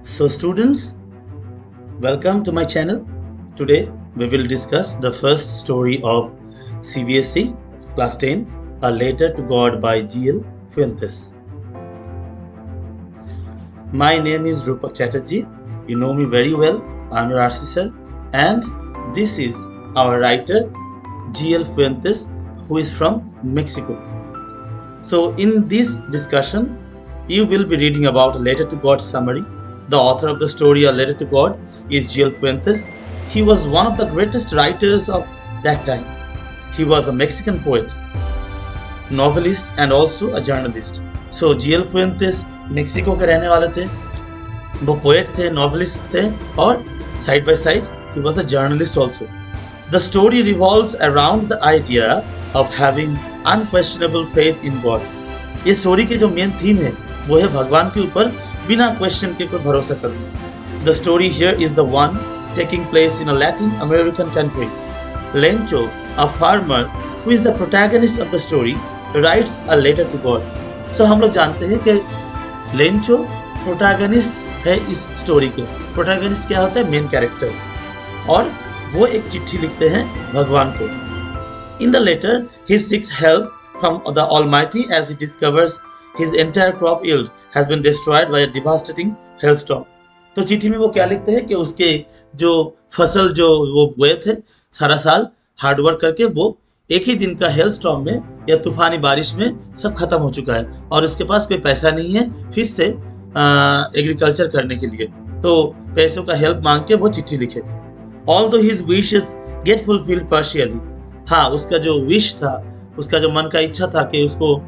So, students, welcome to my channel. Today, we will discuss the first story of CBSE Class 10, A Letter to God by G.L. Fuentes. My name is Rupak Chatterjee. You know me very well. I'm your RC sir. And this is our writer, G.L. Fuentes, who is from Mexico. So, in this discussion, you will be reading about A Letter to God summary. The author of the story A Letter to God is G.L. Fuentes. He was one of the greatest writers of that time. He was a Mexican poet, novelist and also a journalist. So G.L. Fuentes Mexico के रहने वाले थे, वो poet थे, novelist थे और side by side he was a journalist also. The story revolves around the idea of having unquestionable faith in God. ये story के जो मेन थीम है वो है भगवान के ऊपर बिना क्वेश्चन के कोई भरोसा करना. The story here is the one taking place in a Latin American country. Lencho, a farmer who is the protagonist of the story, writes a letter to God. So हम लोग जानते हैं कि लेंचो प्रोटैगनिस्ट है इस story के. Protagonist क्या होता है? Main character. और वो एक चिट्ठी लिखते हैं भगवान को. In the letter, he seeks help from the Almighty as he discovers his entire crop yield has been destroyed by a devastating hailstorm. तो चिट्ठी में वो क्या लिखते हैं कि उसके जो फसल जो वो बोए थे सारा साल हार्डवर्क करके वो एक ही दिन का हेल स्टॉर्म में या तूफानी बारिश में सब खत्म हो चुका है और उसके पास कोई पैसा नहीं है फिर से एग्रीकल्चर करने के लिए. तो पैसों का हेल्प मांग के वो चिट्ठी लिखे. Although his wishes get fulfilled partially, हाँ उसका जो विश था, उसका जो मन का इच्छा था कि उसको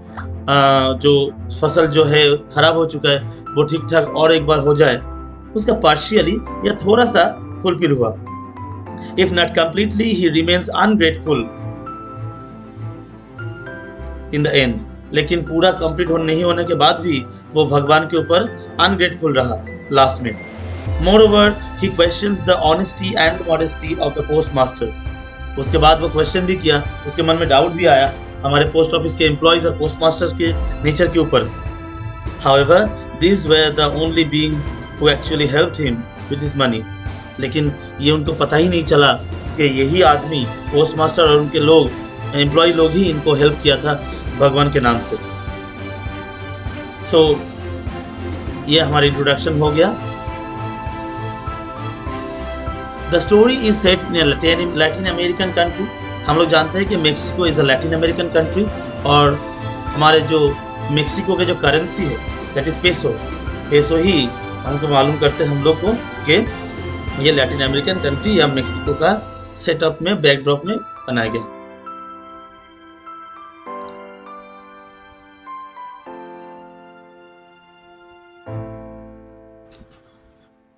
जो फसल जो है खराब हो चुका है वो ठीक ठाक और एक बार हो जाए, उसका पार्शियली या थोड़ा सा फुलफिल हुआ. If not completely, he remains ungrateful in the end. लेकिन पूरा कंप्लीट नहीं होने के बाद भी वो भगवान के ऊपर अनग्रेटफुल रहा लास्ट में. Moreover, he questions the honesty and modesty of the postmaster. उसके बाद वो क्वेश्चन भी किया, उसके मन में डाउट भी आया हमारे पोस्ट ऑफिस के एम्प्लॉइज और पोस्ट मास्टर्स के नेचर के ऊपर. However, these were the only being who actually helped him with his money. लेकिन ये उनको पता ही नहीं चला कि यही आदमी पोस्ट मास्टर और उनके लोग एम्प्लॉय लोग ही इनको हेल्प किया था भगवान के नाम से. सो ये हमारा इंट्रोडक्शन हो गया. The story is set in Latin American country. हम लोग जानते हैं कि Mexico is the Latin American country और हमारे जो मेक्सिको के जो करेंसी है दैट इज पेसो ही हमको मालूम करते हैं हम लोग को कि ये लैटिन अमेरिकन कंट्री या मेक्सिको का सेटअप में बैकड्रॉप में बनाया गया.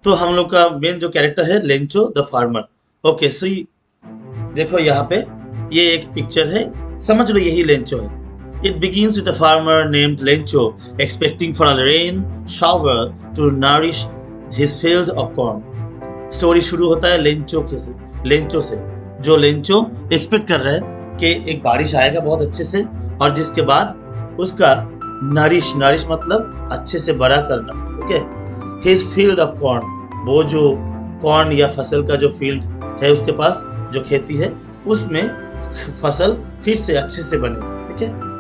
तो हम लोग का मेन जो कैरेक्टर है Lencho the farmer. Okay so देखो यहाँ पे ये एक पिक्चर है, समझ लो यही लेंचो है. It begins with a farmer named Lencho expecting for a rain shower to nourish his field of corn. Story शुरू होता है लेंचो से जो लेंचो एक्सपेक्ट कर रहा है कि एक बारिश आएगा बहुत अच्छे से और जिसके बाद उसका नरिश मतलब अच्छे से बड़ा करना. Okay, his field of corn, वो जो कॉर्न या फसल का जो फील्ड है उसके पास जो खेती है उसमें फसल फिर से अच्छे से बने. ठीक है.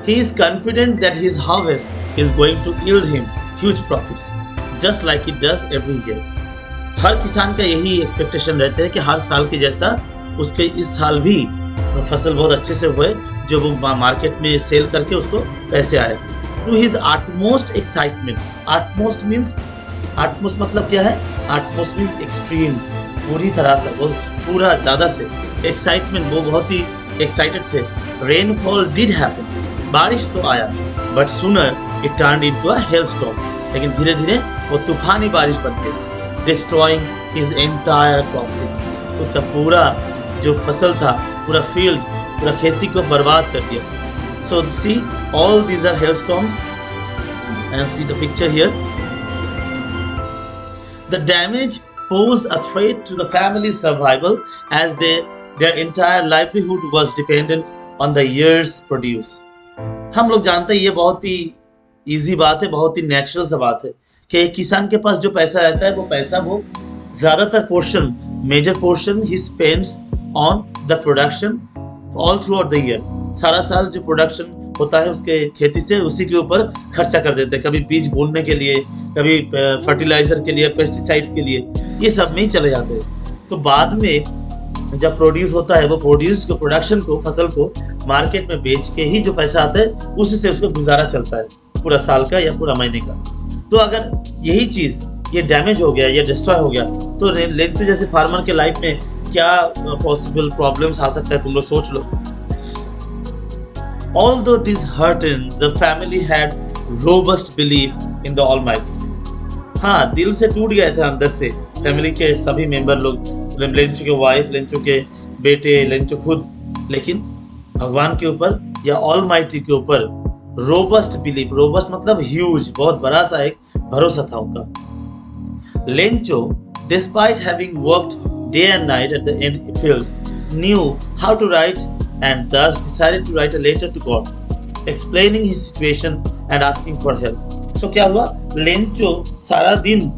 He is confident that his harvest is going to yield him huge profits, just like it does every year. हर किसान का यही एक्सपेक्टेशन रहता है कि हर साल के जैसा उसके इस साल भी फसल बहुत अच्छे से हुए जो वो मार्केट में सेल करके उसको पैसे आए. To his utmost excitement, utmost मतलब क्या है? Utmost means extreme, पूरी तरह से, वो पूरा ज़्यादा से. Excitement, वो बहुत ही excited थे. Rainfall did happen, बारिश तो आया, but sooner it turned into a hailstorm. लेकिन धीरे धीरे वो तूफानी बारिश बन गई, destroying his entire crop. उसका पूरा जो फसल था, पूरा फील्ड, पूरा खेती को बर्बाद कर दिया. So see, all these are hailstorms, and see the picture here. The damage posed a threat to the family's survival as their entire livelihood was dependent on the year's produce. हम लोग जानते हैं ये बहुत ही इजी बात है, बहुत ही natural सा बात है कि किसान के पास जो पैसा रहता है वो पैसा वो ज़्यादातर पोर्शन, मेजर पोर्शन ही spends on the production all throughout the year. सारा साल जो प्रोडक्शन होता है उसके खेती से उसी के ऊपर खर्चा कर देते हैं, कभी बीज बोने के लिए, कभी फर्टिलाइजर के लिए, पेस्टिसाइड्स के लिए, ये सब में ही चले जाते हैं। तो बाद में जब प्रोड्यूस होता है वो प्रोडक्शन को, फसल को मार्केट में बेच के ही जो पैसा आता है उसी से उसको गुजारा चलता है, पूरा साल का या पूरा महीने का। तो अगर यही चीज ये डैमेज हो गया या डिस्ट्रॉय हो गया तो लेंचो जैसे फार्मर के लाइफ में क्या पॉसिबल प्रॉब्लम्स आ सकता है, तुम लोग सोच लो। Although disheartened, the family had robust belief in the Almighty. हाँ, दिल से टूट गए थे अंदर से फैमिली के सभी मेंबर लोग, लेंचो के वाइफ, लेंचो के बेटे, लेंचो खुद, लेकिन भगवान के ऊपर या ऑलमाइटी के ऊपर रोबस्ट बिलीफ, रोबस्ट मतलब ह्यूज, बहुत बड़ा सा एक भरोसा था उनका। Lencho, despite having worked day and night at the field, knew how to write and thus decided to write a letter to God, explaining his situation and asking for help. So क्या हुआ, Lencho सारा दिन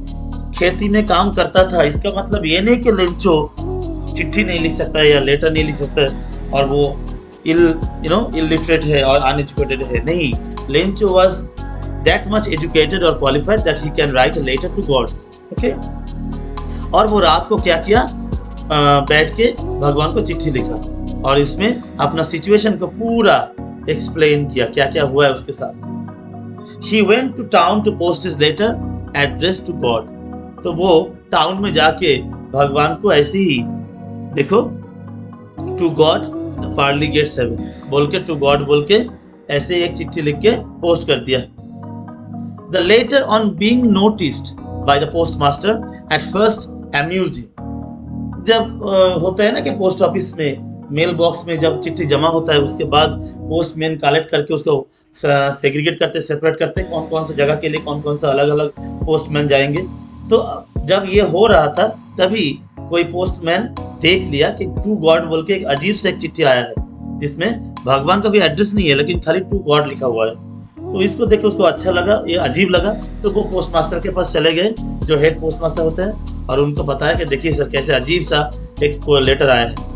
खेती में काम करता था। इसका मतलब ये नहीं कि लेंचो चिट्ठी नहीं लिख सकता है या लेटर नहीं लिख सकता है और वो इलिटरेट है और अनएजुकेटेड है, नहीं। Lencho was that much educated or qualified that he can write a letter to God. Okay? और वो रात को क्या किया, बैठ के भगवान को चिट्ठी लिखा और इसमें अपना सिचुएशन को पूरा एक्सप्लेन किया, क्या क्या हुआ है उसके साथ। He went to town to post his letter addressed to God. तो वो टाउन में जाके भगवान को ऐसे ही, देखो, to God पार्ली गेट 7 बोल के, to God बोल के ऐसे एक चिट्ठी लिख के पोस्ट कर दिया। The letter on being noticed by the postmaster at first amused him. जब होता है ना कि पोस्ट ऑफिस में मेल बॉक्स में जब चिट्ठी जमा होता है उसके बाद पोस्टमैन कलेक्ट करके उसको सेग्रीगेट करते, सेपरेट करते, कौन कौन सा जगह के लिए कौन कौन सा अलग अलग पोस्टमैन जाएंगे। तो जब ये हो रहा था तभी कोई पोस्टमैन देख लिया कि टू गॉड बोल के एक अजीब से एक चिट्ठी आया है जिसमें भगवान का भी एड्रेस नहीं है लेकिन खाली टू गॉड लिखा हुआ है। तो इसको देख के उसको अच्छा लगा, ये अजीब लगा, तो वो पोस्टमास्टर के पास चले गए जो हेड पोस्टमास्टर होते हैं और उनको बताया कि देखिए सर कैसे अजीब सा एक लेटर आया है।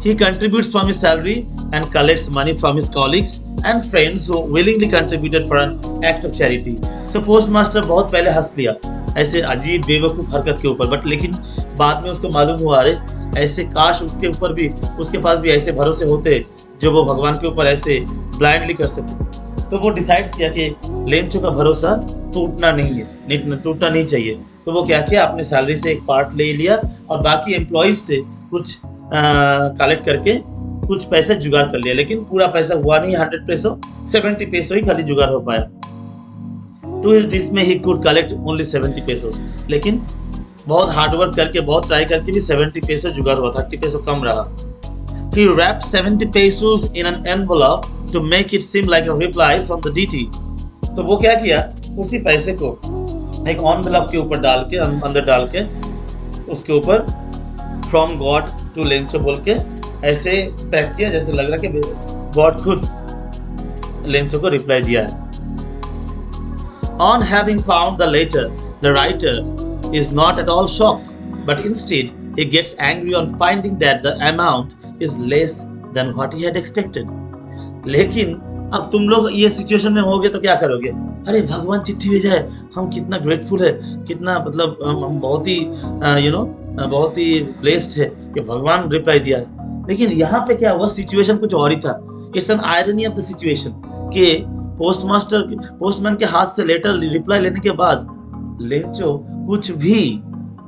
He contributes from his salary and collects money from his colleagues and friends who willingly contributed for an act of charity. So postmaster बहुत पहले हंस लिया ऐसे अजीब बेवकूफ हरकत के ऊपर, बट लेकिन बाद में उसको मालूम हुआ अरे ऐसे काश उसके ऊपर भी, उसके पास भी ऐसे भरोसे होते जो वो भगवान के ऊपर ऐसे ब्लाइंडली कर सकते। तो वो डिसाइड किया कि लेंचो का भरोसा टूटना नहीं है, टूटना नहीं चाहिए। तो वो क्या किया, अपने सैलरी से एक पार्ट ले लिया और बाकी एम्प्लॉइज से कुछ कलेक्ट करके कुछ पैसे जुगाड़ कर लिया, लेकिन पूरा पैसा हुआ नहीं 100 पैसों, 70 पैसों ही खाली जुगाड़ हो पाया। To his dismay he could collect only 70 पैसों, लेकिन बहुत हार्डवर्क करके बहुत ट्राई करके भी 70 पैसे जुगाड़ हुआ, 30 पैसों कम रहा। He wrapped 70 pesos in an envelope to make it seem like a reply from the DT. तो वो क्या किया, उसी पैसे को एक एनवेलप के ऊपर डाल के, अंदर डाल के उसके ऊपर फ्रॉम गॉड टू लेंचो बोल के ऐसे पैक किया जैसे लग रहा कि गॉड खुद लेंचो को रिप्लाई दिया है। On having found the letter, the writer is not at all shocked, but instead he gets angry on finding that the amount is less than what he had expected. लेकिन अब तुम लोग ये situation में होगे तो क्या करोगे, अरे भगवान चिट्ठी भेजा है, हम कितना ग्रेटफुल है, कितना मतलब हम बहुत ही बहुत ही ब्लेस्ड है कि भगवान रिप्लाई दिया है। लेकिन यहाँ पे क्या हुआ, सिचुएशन कुछ और ही था। It's an irony of the situation कि पोस्टमैन के हाथ से लेटर रिप्लाई लेने के बाद लेंचो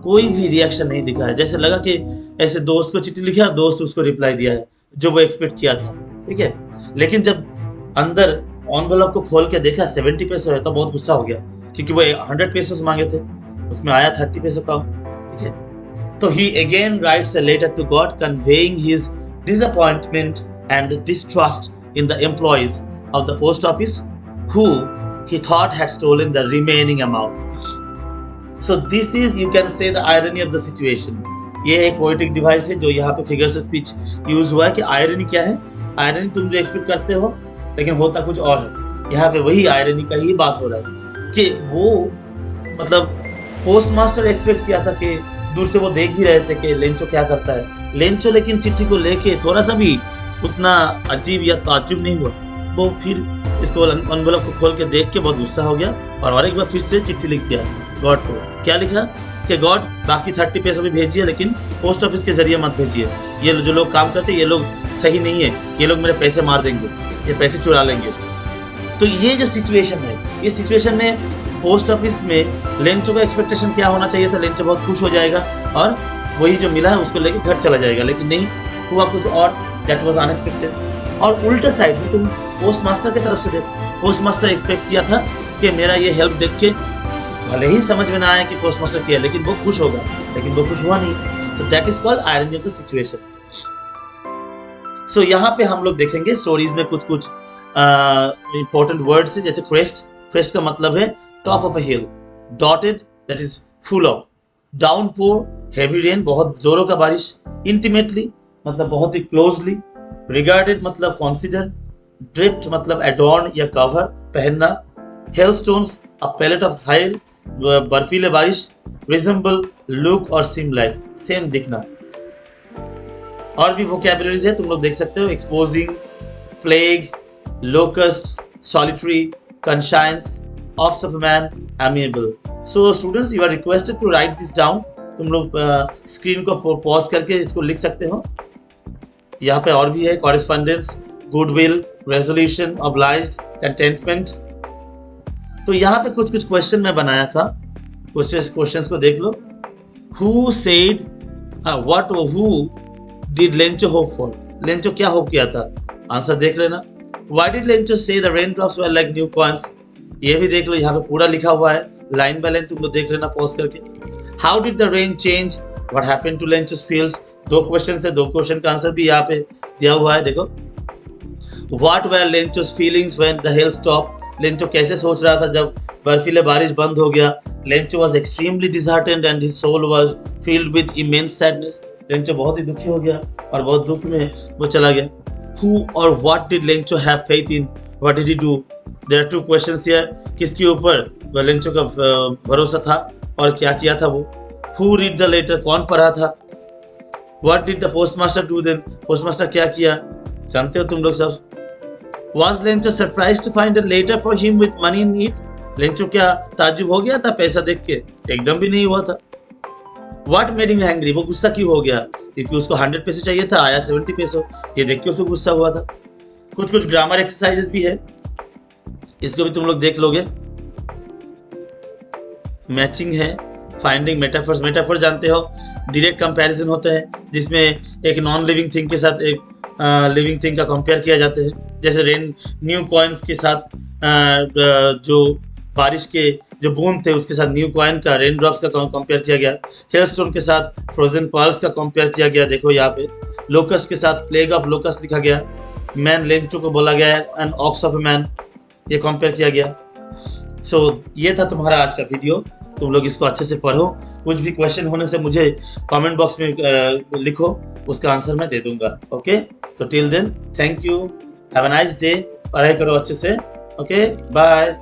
कोई भी रिएक्शन नहीं दिखाया, जैसे लगा कि ऐसे दोस्त को चिट्ठी लिखा, दोस्त उसको रिप्लाई दिया है जो वो एक्सपेक्ट किया था, ठीक है। लेकिन जब अंदर एनवेलप को खोल के देखा 70 पैसे है तो बहुत गुस्सा हो गया, क्योंकि वो 100 पैसे मांगे थे, उसमें आया 30 पैसे कम, ठीक है। तो he again writes a letter to God conveying his disappointment and distrust in the employees of the post office who he thought had stolen the remaining amount. So this is, you can say, the irony of the situation. ये एक poetic device है जो यहाँ पे figure से speech use हुआ है कि आयरनी क्या है, आयरनी तुम जो एक्सपेक्ट करते हो लेकिन होता कुछ और है। यहाँ पे वही आयरनी का ही बात हो रहा है कि वो मतलब पोस्ट मास्टर एक्सपेक्ट किया था कि दूर से वो देख भी रहे थे कि लेंचो क्या करता है। लेंचो लेकिन चिट्ठी को लेके थोड़ा सा भी उतना अजीब या ताज्जुब नहीं हुआ। वो फिर इसको एनवेलप को खोल के देख के बहुत गुस्सा हो गया और एक बार फिर से चिट्ठी लिख दिया गॉड को। क्या लिखा कि गॉड बाकी 30 पैसों भी भेजिए लेकिन पोस्ट ऑफिस के जरिए मत भेजिए। ये जो लोग काम करते हैं ये लोग सही नहीं है, ये लोग मेरे पैसे मार देंगे, ये पैसे चुरा लेंगे। तो ये जो सिचुएशन है, ये सिचुएशन में पोस्ट ऑफिस में लेंचो का एक्सपेक्टेशन क्या होना चाहिए था, लेंचो बहुत खुश हो जाएगा और वही जो मिला है उसको लेके घर चला जाएगा, लेकिन नहीं हुआ कुछ और। That was unexpected. और उल्टा साइड में तुम पोस्ट मास्टर की तरफ से देखो, पोस्ट मास्टर एक्सपेक्ट किया था कि मेरा ये हेल्प देख के भले ही समझ में ना आया कि पोस्ट मास्टर किया, लेकिन वो खुश होगा, लेकिन वो खुश हुआ नहीं। So that is called irony of the situation. So यहाँ पे हम लोग देखेंगे स्टोरीज में कुछ कुछ इंपॉर्टेंट वर्ड्स है, जैसे क्रेस्ट। क्रेस्ट का मतलब है top of a hill, dotted that is full of, downpour heavy rain बहुत जोरों का बारिश, इंटीमेटली मतलब बहुत ही क्लोजली, रिगार्डेड मतलब कॉन्सिडर, ड्रिप्ट मतलब एडॉर्न या कवर पहनना, हेलस्टोन्स अ पैलेट ऑफ हाइल बर्फीले बारिश, रिजेंबल लुक और सिम लाइक सेम दिखना। और भी वोकैबुलरीज है तुम लोग देख सकते हो, exposing, plague, locust, solitary, conscience, ox of man, amiable. So students you are requested to write this down. तुम लोग स्क्रीन को पॉज करके इसको लिख सकते हो। यहाँ पे और भी है, correspondence, goodwill, resolution, obliged, contentment. तो यहाँ पे कुछ कुछ क्वेश्चन मैं बनाया था, क्वेश्चंस को देख लो। Who said what, who did Lencho hope for, Lencho क्या होप किया था, आंसर देख लेना। Why did Lencho say the rain drops were like new coins, ये भी देख लो, यहाँ पे पूरा लिखा हुआ है, लाइन बाय लाइन तुम लोग देख लेना पॉज करके। How did the rain change, what happened to Lencho's fields, दो क्वेश्चन है, दो क्वेश्चन का आंसर भी यहाँ पे दिया हुआ है, देखो। What were Lencho's feelings when the hail stop, Lencho कैसे सोच रहा था जब बर्फीले बारिश बंद हो गया। Lencho was extremely disheartened and his soul was filled with immense sadness, Lencho बहुत ही दुखी हो गया और बहुत दुख में वो चला गया। Who or what did Lencho have faith in? What did he do? There are two questions here. किसके ऊपर लेंचो का भरोसा था और क्या किया था वो? Who read the letter? कौन पढ़ा था? What did the postmaster do then? postmaster क्या किया? जानते हो तुम लोग सब। Was Lencho surprised to find a letter for him with money in it? Lencho क्या ताज्जुब हो गया था पैसा देख के? एकदम भी नहीं हुआ था। What made him angry? वो गुस्सा क्यों हो गया? क्योंकि उसको 100 पैसे चाहिए था, आया 70 पैसों, ये देख के उसको गुस्सा हुआ था। कुछ कुछ ग्रामर एक्सरसाइजेस भी है, इसको भी तुम लोग देख लोगे। मैचिंग है, फाइंडिंग मेटाफर्स, मेटाफर जानते हो डायरेक्ट कंपैरिजन होता है जिसमें एक नॉन लिविंग थिंग के साथ एक लिविंग थिंग का कंपेयर किया जाता है। जैसे रेन न्यू कॉइन्स के साथ जो बारिश के जो बूंद थे उसके साथ न्यू कॉइन का, रेन ड्रॉप्स का कंपेयर किया गया। हेलस्टोन के साथ फ्रोजन पर्ल्स का कंपेयर किया गया, देखो यहाँ पे। लोकस्ट के साथ प्लेग ऑफ लोकस्ट लिखा गया। मैन लेंचो को बोला गया एंड ऑक्स ऑफ मैन, ये कंपेयर किया गया। सो ये था तुम्हारा आज का वीडियो, तुम लोग इसको अच्छे से पढ़ो। कुछ भी क्वेश्चन होने से मुझे कमेंट बॉक्स में लिखो, उसका आंसर मैं दे दूंगा। ओके, तो till then thank you, have a nice day, पढ़ाई करो अच्छे से। Okay, bye.